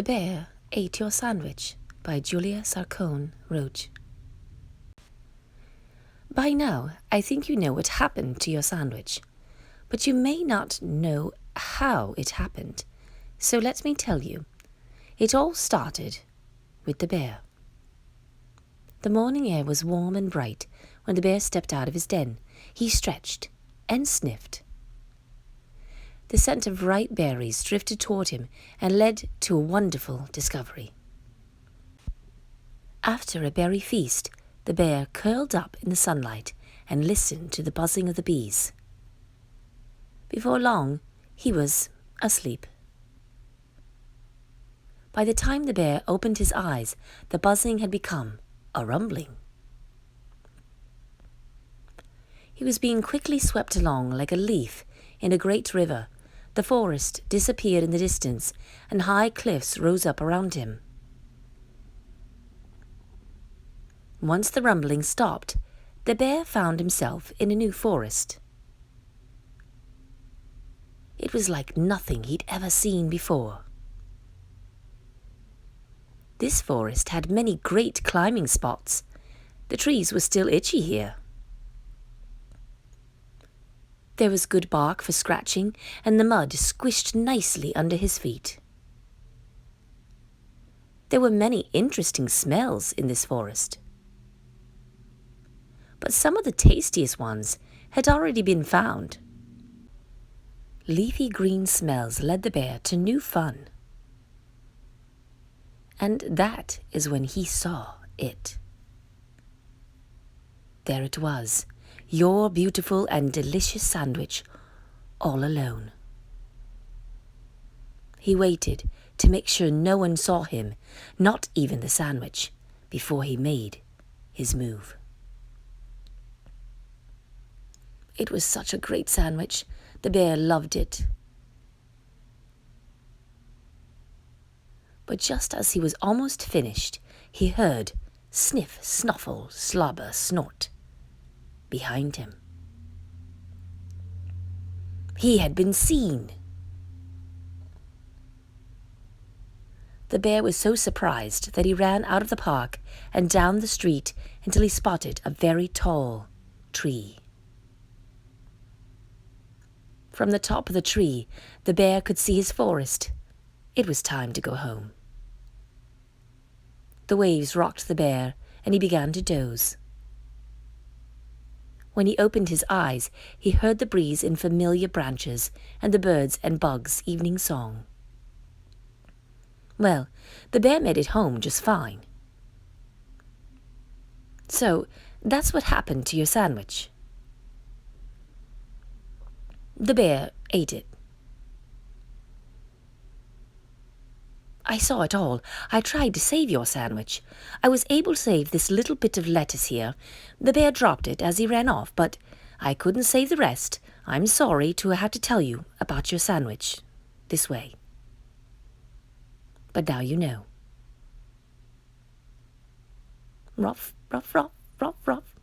The Bear Ate Your Sandwich by Julia Sarcone Roach. By now, I think you know what happened to your sandwich, but you may not know how it happened. So let me tell you. It all started with the bear. The morning air was warm and bright when the bear stepped out of his den. He stretched and sniffed. The scent of ripe berries drifted toward him and led to a wonderful discovery. After a berry feast, the bear curled up in the sunlight and listened to the buzzing of the bees. Before long, he was asleep. By the time the bear opened his eyes, the buzzing had become a rumbling. He was being quickly swept along like a leaf in a great river. The forest disappeared in the distance, and high cliffs rose up around him. Once the rumbling stopped, the bear found himself in a new forest. It was like nothing he'd ever seen before. This forest had many great climbing spots. The trees were still itchy here. There was good bark for scratching, and the mud squished nicely under his feet. There were many interesting smells in this forest. But some of the tastiest ones had already been found. Leafy green smells led the bear to new fun. And that is when he saw it. There it was, your beautiful and delicious sandwich, all alone. He waited to make sure no one saw him, not even the sandwich, before he made his move. It was such a great sandwich. The bear loved it. But just as he was almost finished, he heard sniff, snuffle, slobber, snort behind him. He had been seen. The bear was so surprised that he ran out of the park and down the street until he spotted a very tall tree. From the top of the tree, the bear could see his forest. It was time to go home. The waves rocked the bear, and he began to doze. When he opened his eyes, he heard the breeze in familiar branches and the birds and bugs' evening song. Well, the bear made it home just fine. So, that's what happened to your sandwich. The bear ate it. I saw it all. I tried to save your sandwich. I was able to save this little bit of lettuce here. The bear dropped it as he ran off, but I couldn't save the rest. I'm sorry to have to tell you about your sandwich this way. But now you know. Ruff, ruff, ruff, ruff, ruff.